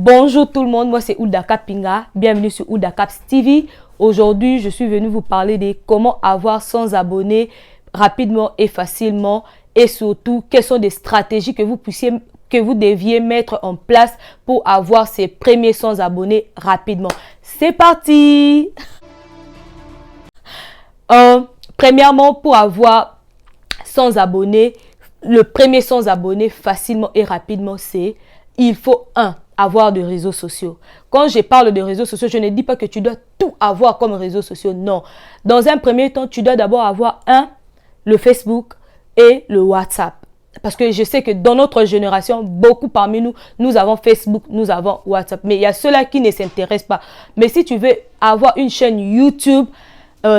Bonjour tout le monde, moi c'est Oulda Kapinga, bienvenue sur Oulda Caps TV. Aujourd'hui, je suis venue vous parler de comment avoir 100 abonnés rapidement et facilement et surtout quelles sont des stratégies que vous deviez mettre en place pour avoir ces premiers 100 abonnés rapidement. C'est parti! Premièrement, pour avoir 100 abonnés, le premier 100 abonnés facilement et rapidement, c'est il faut avoir de réseaux sociaux. Quand je parle de réseaux sociaux, je ne dis pas que tu dois tout avoir comme réseaux sociaux, non. Dans un premier temps, tu dois d'abord avoir le Facebook et le WhatsApp. Parce que je sais que dans notre génération, beaucoup parmi nous, nous avons Facebook, nous avons WhatsApp. Mais il y a ceux-là qui ne s'intéressent pas. Mais si tu veux avoir une chaîne YouTube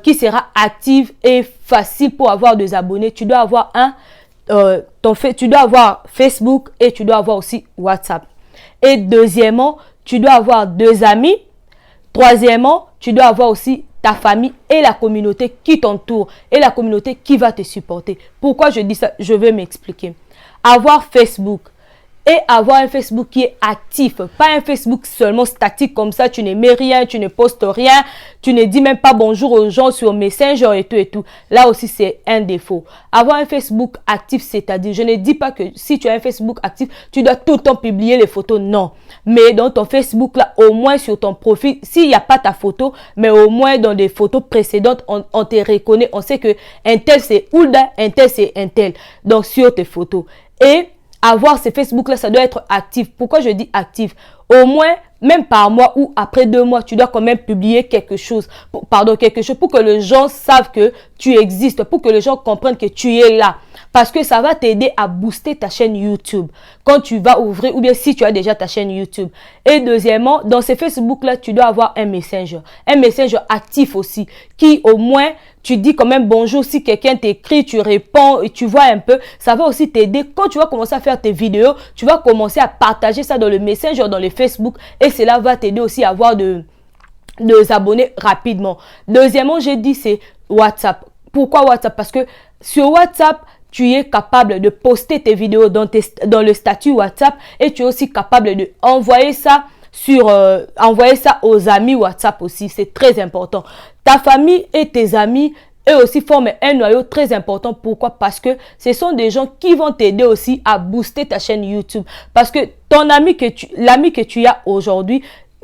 qui sera active et facile pour avoir des abonnés, tu dois avoir tu dois avoir Facebook et tu dois avoir aussi WhatsApp. Et deuxièmement, tu dois avoir 2 amis. Troisièmement, tu dois avoir aussi ta famille et la communauté qui t'entoure et la communauté qui va te supporter. Pourquoi je dis ça? Je vais m'expliquer. Avoir Facebook et avoir un Facebook qui est actif, pas un Facebook seulement statique comme ça, tu ne mets rien, tu ne postes rien, tu ne dis même pas bonjour aux gens sur Messenger et tout et tout. Là aussi, c'est un défaut. Avoir un Facebook actif, c'est-à-dire, je ne dis pas que si tu as un Facebook actif, tu dois tout le temps publier les photos, non. Mais dans ton Facebook, là, au moins sur ton profil, s'il n'y a pas ta photo, mais au moins dans des photos précédentes, on te reconnaît, on sait que un tel c'est Oulda, un tel c'est un tel. Donc, sur tes photos. Et avoir ces Facebook-là, ça doit être actif. Pourquoi je dis actif? Au moins, même par mois ou après 2 mois, tu dois quand même publier quelque chose. Pour que les gens savent que tu existes, pour que les gens comprennent que tu es là. Parce que ça va t'aider à booster ta chaîne YouTube. Quand tu vas ouvrir, ou bien si tu as déjà ta chaîne YouTube. Et deuxièmement, dans ces Facebook-là, tu dois avoir un Messenger. Un Messenger actif aussi. Qui au moins, tu dis quand même bonjour. Si quelqu'un t'écrit, tu réponds et tu vois un peu. Ça va aussi t'aider. Quand tu vas commencer à faire tes vidéos, tu vas commencer à partager ça dans le Messenger, dans le Facebook. Et cela va t'aider aussi à avoir des abonnés rapidement. Deuxièmement, j'ai dit c'est WhatsApp. Pourquoi WhatsApp? Parce que sur WhatsApp, tu es capable de poster tes vidéos dans le statut WhatsApp et tu es aussi capable de envoyer ça aux amis WhatsApp aussi. C'est très important. Ta famille et tes amis, eux aussi forment un noyau très important. Pourquoi? Parce que ce sont des gens qui vont t'aider aussi à booster ta chaîne YouTube. Parce que l'ami que tu as aujourd'hui,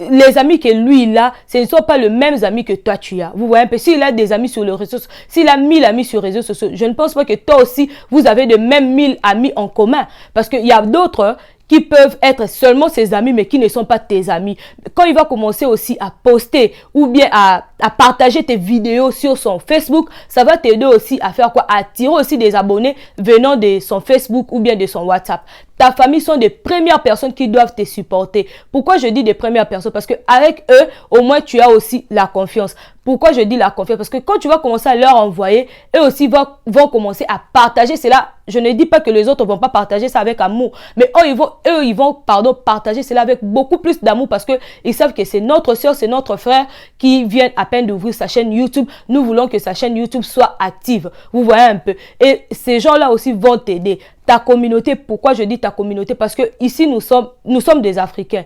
les amis que lui il a, ce ne sont pas les mêmes amis que toi tu as. Vous voyez un peu, s'il a des amis sur les réseaux sociaux, s'il a 1000 amis sur les réseaux sociaux, je ne pense pas que toi aussi, vous avez de même 1000 amis en commun. Parce qu'il y a d'autres qui peuvent être seulement ses amis, mais qui ne sont pas tes amis. Quand il va commencer aussi à poster ou bien à partager tes vidéos sur son Facebook, ça va t'aider aussi à faire quoi? À attirer aussi des abonnés venant de son Facebook ou bien de son WhatsApp. Ta famille sont des premières personnes qui doivent te supporter. Pourquoi je dis des premières personnes? Parce qu'avec eux, au moins, tu as aussi la confiance. Pourquoi je dis la confiance? Parce que quand tu vas commencer à leur envoyer, eux aussi vont commencer à partager cela. Je ne dis pas que les autres ne vont pas partager ça avec amour. Mais eux, ils vont partager cela avec beaucoup plus d'amour parce qu'ils savent que c'est notre soeur, c'est notre frère qui vient à peine d'ouvrir sa chaîne YouTube. Nous voulons que sa chaîne YouTube soit active. Vous voyez un peu. Et ces gens-là aussi vont t'aider. Ta communauté, pourquoi je dis ta communauté? Parce que ici, nous sommes des Africains.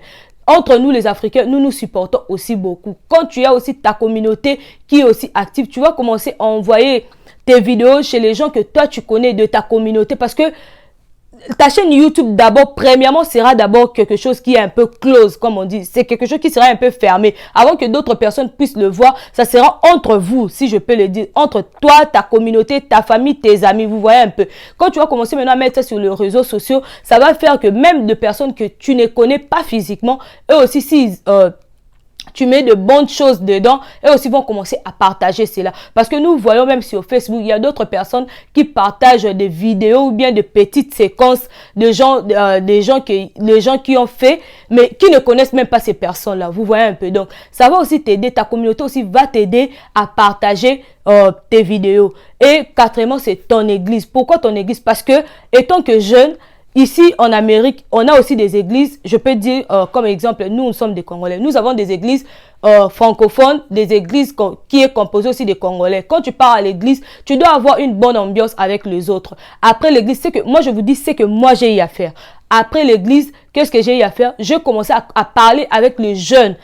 Entre nous, les Africains, nous nous supportons aussi beaucoup. Quand tu as aussi ta communauté qui est aussi active, tu vas commencer à envoyer tes vidéos chez les gens que toi, tu connais de ta communauté. Parce que ta chaîne YouTube, d'abord, premièrement, sera d'abord quelque chose qui est un peu close, comme on dit. C'est quelque chose qui sera un peu fermé. Avant que d'autres personnes puissent le voir, ça sera entre vous, si je peux le dire. Entre toi, ta communauté, ta famille, tes amis. Vous voyez un peu. Quand tu vas commencer maintenant à mettre ça sur les réseaux sociaux, ça va faire que même de personnes que tu ne connais pas physiquement, eux aussi, si tu mets de bonnes choses dedans, eux aussi vont commencer à partager cela. Parce que nous voyons même sur Facebook, il y a d'autres personnes qui partagent des vidéos ou bien de petites séquences de gens, les gens qui ont fait, mais qui ne connaissent même pas ces personnes-là. Vous voyez un peu. Donc, ça va aussi t'aider. Ta communauté aussi va t'aider à partager tes vidéos. Et quatrièmement, c'est ton église. Pourquoi ton église? Parce que, étant que jeune, ici, en Amérique, on a aussi des églises, je peux dire comme exemple, nous sommes des Congolais. Nous avons des églises francophones, des églises qui est composées aussi des Congolais. Quand tu pars à l'église, tu dois avoir une bonne ambiance avec les autres. Après l'église, c'est que moi, je vous dis, c'est que moi, j'ai eu à faire. après l'église, qu'est-ce que j'ai eu à faire? Je commençais à parler avec les jeunes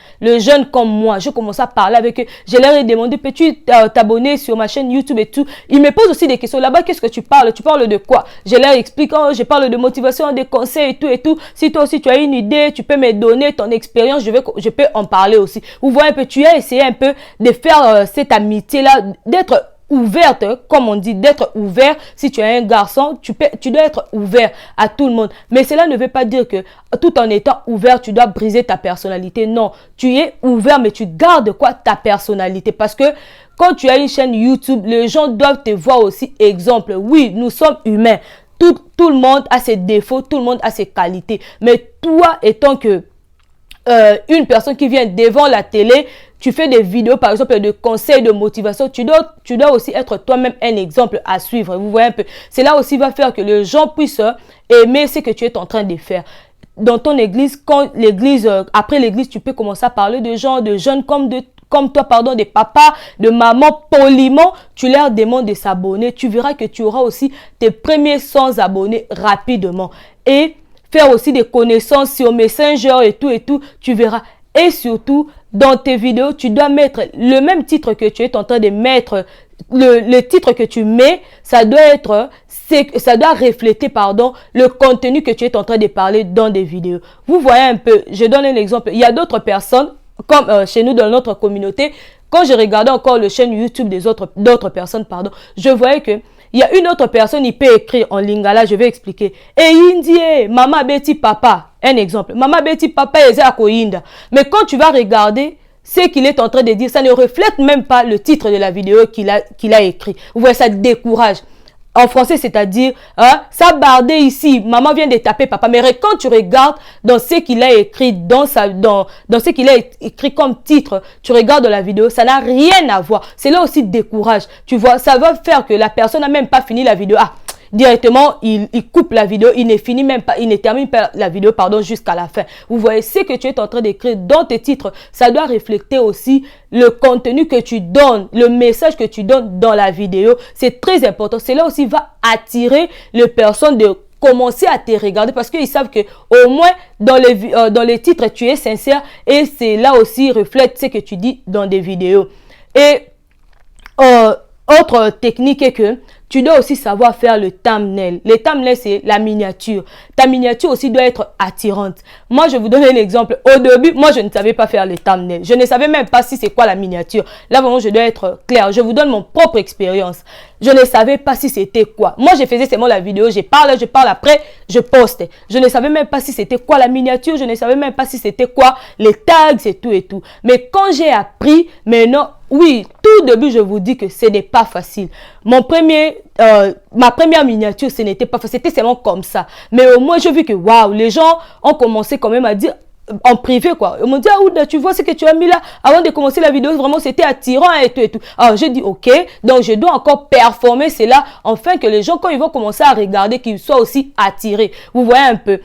comme moi. Je commençais à parler avec eux. Je leur ai demandé, peux-tu t'abonner sur ma chaîne YouTube et tout. Ils me posent aussi des questions. Là-bas, qu'est-ce que tu parles? Tu parles de quoi? Je leur explique, oh, je parle de motivation, des conseils et tout et tout. Si toi aussi tu as une idée, tu peux me donner ton expérience, je peux en parler aussi. Vous voyez un peu, tu as essayé un peu de faire cette amitié-là, d'être ouverte, comme on dit, d'être ouvert. Si tu es un garçon, tu dois être ouvert à tout le monde. Mais cela ne veut pas dire que tout en étant ouvert, tu dois briser ta personnalité. Non, tu es ouvert, mais tu gardes quoi? Ta personnalité. Parce que quand tu as une chaîne YouTube, les gens doivent te voir aussi exemple. Oui, nous sommes humains. Tout le monde a ses défauts, tout le monde a ses qualités. Mais toi, étant que une personne qui vient devant la télé, tu fais des vidéos, par exemple, de conseils, de motivation, tu dois aussi être toi-même un exemple à suivre. Vous voyez un peu. Cela aussi va faire que les gens puissent aimer ce que tu es en train de faire. Dans ton église, après l'église, tu peux commencer à parler de gens, de jeunes comme toi, pardon, des papas, de mamans, poliment, tu leur demandes de s'abonner. Tu verras que tu auras aussi tes premiers 100 abonnés rapidement. Et faire aussi des connaissances sur Messenger et tout, tu verras. Et surtout, dans tes vidéos, tu dois mettre le même titre que tu es en train de mettre. Le titre que tu mets, ça doit refléter, le contenu que tu es en train de parler dans des vidéos. Vous voyez un peu, je donne un exemple. Il y a d'autres personnes, comme chez nous dans notre communauté, quand je regardais encore le chaîne YouTube d'autres personnes, je voyais que il y a une autre personne, il peut écrire en lingala, je vais expliquer. Et indie, mama beti papa. Un exemple. Mama beti papa ezako inda. Mais quand tu vas regarder ce qu'il est en train de dire, ça ne reflète même pas le titre de la vidéo qu'il a écrit. Vous voyez, ça décourage. En français, c'est-à-dire, ça bardé ici, maman vient de taper papa. Mais quand tu regardes dans ce qu'il a écrit, dans ce qu'il a écrit comme titre, tu regardes la vidéo, ça n'a rien à voir. C'est là aussi décourage. Tu vois, ça va faire que la personne n'a même pas fini la vidéo. Directement, il coupe la vidéo, il ne termine pas la vidéo, jusqu'à la fin. Vous voyez, ce que tu es en train d'écrire dans tes titres, ça doit refléter aussi le contenu que tu donnes, le message que tu donnes dans la vidéo. C'est très important. Cela aussi va attirer les personnes de commencer à te regarder parce qu'ils savent que au moins dans les titres, tu es sincère et c'est là aussi reflète ce que tu dis dans des vidéos. Et autre technique est que tu dois aussi savoir faire le thumbnail. Le thumbnail, c'est la miniature. Ta miniature aussi doit être attirante. Moi, je vous donne un exemple. Au début, moi, je ne savais pas faire le thumbnail. Je ne savais même pas si c'est quoi la miniature. Là, vraiment, je dois être clair. Je vous donne mon propre expérience. Je ne savais pas si c'était quoi. Moi, je faisais seulement la vidéo. Je parle, après, je poste. Je ne savais même pas si c'était quoi la miniature. Je ne savais même pas si c'était quoi les tags et tout et tout. Mais quand j'ai appris, maintenant, oui, tout début, je vous dis que ce n'est pas facile. Ma première miniature, ce n'était pas facile. C'était seulement comme ça. Mais au moins, j'ai vu que, waouh, les gens ont commencé quand même à dire, en privé quoi. Ils m'ont dit, Ouda, tu vois ce que tu as mis là avant de commencer la vidéo, vraiment c'était attirant et tout et tout. Alors j'ai dit ok, donc je dois encore performer cela afin que les gens quand ils vont commencer à regarder qu'ils soient aussi attirés. Vous voyez un peu.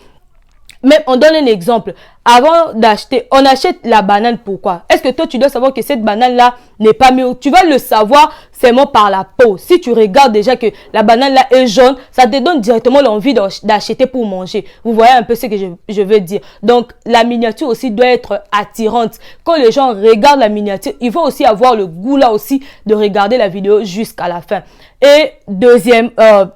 Même on donne un exemple. Avant d'acheter, on achète la banane. Pourquoi? Est-ce que toi tu dois savoir que cette banane là n'est pas mûre? Tu vas le savoir seulement par la peau. Si tu regardes déjà que la banane là est jaune, ça te donne directement l'envie d'acheter pour manger. Vous voyez un peu ce que je veux dire. Donc la miniature aussi doit être attirante. Quand les gens regardent la miniature, ils vont aussi avoir le goût là aussi de regarder la vidéo jusqu'à la fin. Et deuxièmement,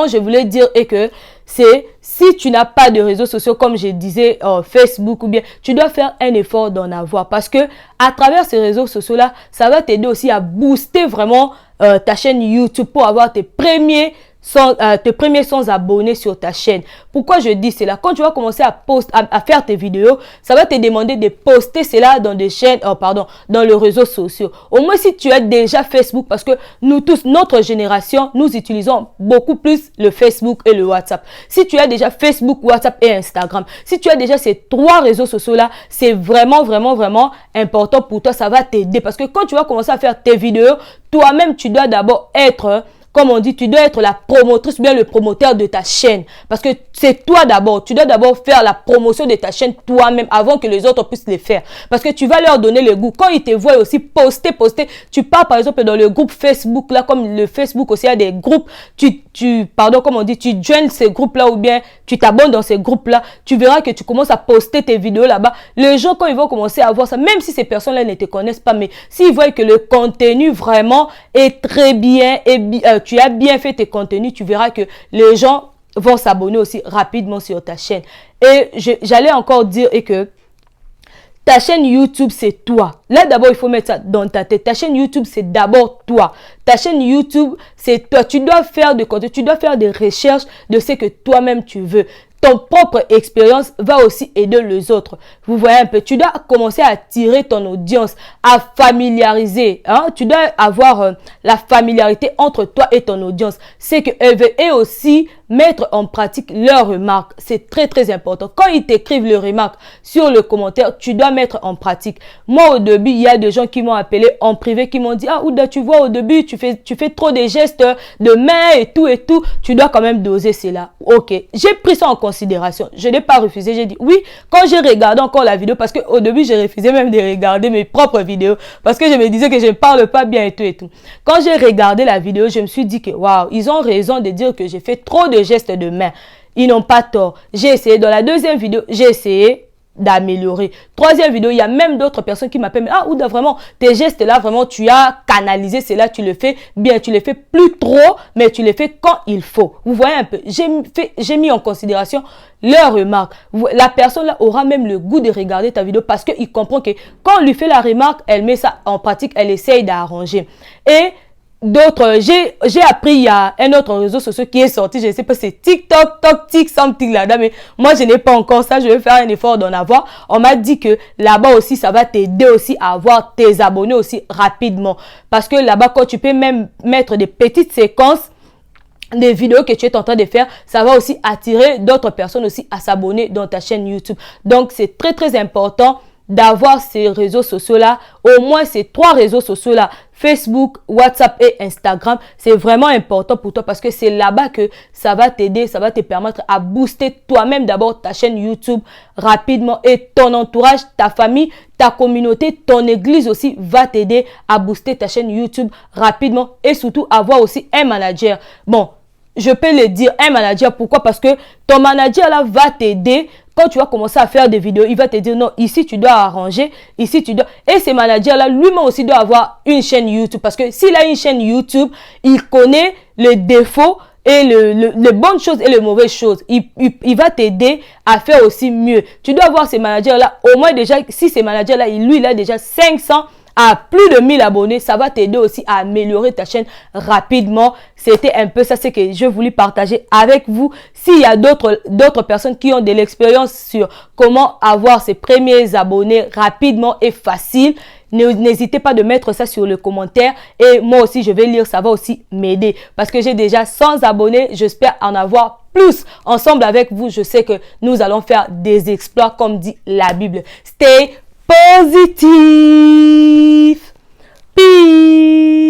je voulais dire que c'est si tu n'as pas de réseaux sociaux comme je disais Facebook ou bien, tu dois faire un effort d'en avoir parce que à travers ces réseaux sociaux là, ça va t'aider aussi à booster vraiment ta chaîne YouTube pour avoir tes premiers 100 abonnés sur ta chaîne. Pourquoi je dis cela? Quand tu vas commencer à faire tes vidéos, ça va te demander de poster cela dans des chaînes, dans les réseaux sociaux. Au moins si tu as déjà Facebook, parce que nous tous, notre génération, nous utilisons beaucoup plus le Facebook et le WhatsApp. Si tu as déjà Facebook, WhatsApp et Instagram, si tu as déjà ces 3 réseaux sociaux là, c'est vraiment important pour toi, ça va t'aider parce que quand tu vas commencer à faire tes vidéos, toi-même tu dois d'abord être comme on dit, tu dois être la promotrice ou bien le promoteur de ta chaîne. Parce que c'est toi d'abord. Tu dois d'abord faire la promotion de ta chaîne toi-même avant que les autres puissent le faire. Parce que tu vas leur donner le goût. Quand ils te voient aussi poster, tu pars par exemple dans le groupe Facebook, là, comme le Facebook aussi, il y a des groupes, comme on dit, tu joins ces groupes-là ou bien tu t'abonnes dans ces groupes-là, tu verras que tu commences à poster tes vidéos là-bas. Les gens, quand ils vont commencer à voir ça, même si ces personnes-là ne te connaissent pas, mais s'ils voient que le contenu vraiment est très bien et tu as bien fait tes contenus, tu verras que les gens vont s'abonner aussi rapidement sur ta chaîne. Et j'allais encore dire que ta chaîne YouTube, c'est toi. Là, d'abord, il faut mettre ça dans ta tête. Ta chaîne YouTube, c'est d'abord toi. Ta chaîne YouTube, c'est toi. Tu dois faire des contenus, tu dois faire des recherches de ce que toi-même tu veux. Ton propre expérience va aussi aider les autres. Vous voyez un peu, tu dois commencer à attirer ton audience, à familiariser. Hein? Tu dois avoir la familiarité entre toi et ton audience. C'est qu'elle veut et aussi mettre en pratique leurs remarques. C'est très très important. Quand ils t'écrivent leurs remarques sur le commentaire, tu dois mettre en pratique. Moi au début, il y a des gens qui m'ont appelé en privé, qui m'ont dit, ah Ouda, tu vois au début, tu fais trop de gestes de main et tout. Tu dois quand même doser cela. Ok, j'ai pris ça en considération. Je n'ai pas refusé. J'ai dit oui. Quand j'ai regardé encore la vidéo, parce qu'au début, j'ai refusé même de regarder mes propres vidéos, parce que je me disais que je ne parle pas bien et tout. Quand j'ai regardé la vidéo, je me suis dit que waouh, ils ont raison de dire que j'ai fait trop de gestes de main. Ils n'ont pas tort. J'ai essayé. Dans la deuxième vidéo, j'ai essayé d'améliorer. Troisième vidéo, il y a même d'autres personnes qui m'appellent. Ah, Ouda, vraiment, tes gestes là, vraiment, tu as canalisé cela, tu le fais bien, tu le fais plus trop, mais tu le fais quand il faut. Vous voyez un peu, j'ai mis en considération leurs remarques. La personne là aura même le goût de regarder ta vidéo parce qu'il comprend que quand on lui fait la remarque, elle met ça en pratique, elle essaye d'arranger. Et d'autres, j'ai appris, il y a un autre réseau social qui est sorti, je ne sais pas, c'est TikTok, something là-dedans, mais moi je n'ai pas encore ça, je vais faire un effort d'en avoir. On m'a dit que là-bas aussi, ça va t'aider aussi à avoir tes abonnés aussi rapidement. Parce que là-bas, quand tu peux même mettre des petites séquences, des vidéos que tu es en train de faire, ça va aussi attirer d'autres personnes aussi à s'abonner dans ta chaîne YouTube. Donc, c'est très très important d'avoir ces réseaux sociaux-là, au moins ces 3 réseaux sociaux-là, Facebook, WhatsApp et Instagram. C'est vraiment important pour toi parce que c'est là-bas que ça va t'aider, ça va te permettre à booster toi-même d'abord ta chaîne YouTube rapidement et ton entourage, ta famille, ta communauté, ton église aussi va t'aider à booster ta chaîne YouTube rapidement et surtout avoir aussi un manager. Bon, je peux le dire, un manager. Pourquoi? Parce que ton manager là va t'aider. Quand tu vas commencer à faire des vidéos, il va te dire non, ici tu dois arranger, ici tu dois... Et ce manager-là, lui-même aussi doit avoir une chaîne YouTube. Parce que s'il a une chaîne YouTube, il connaît les défauts et les bonnes choses et les mauvaises choses. Il va t'aider à faire aussi mieux. Tu dois avoir ces managers-là, au moins déjà, si ces managers-là, lui, il a déjà 500 à plus de 1000 abonnés, ça va t'aider aussi à améliorer ta chaîne rapidement. C'était un peu ça, c'est que je voulais partager avec vous. S'il y a d'autres personnes qui ont de l'expérience sur comment avoir ses premiers abonnés rapidement et facile, n'hésitez pas de mettre ça sur le commentaire et moi aussi je vais lire, ça va aussi m'aider parce que j'ai déjà 100 abonnés, j'espère en avoir plus. Ensemble avec vous, je sais que nous allons faire des exploits comme dit la Bible. Stay positive. Peace.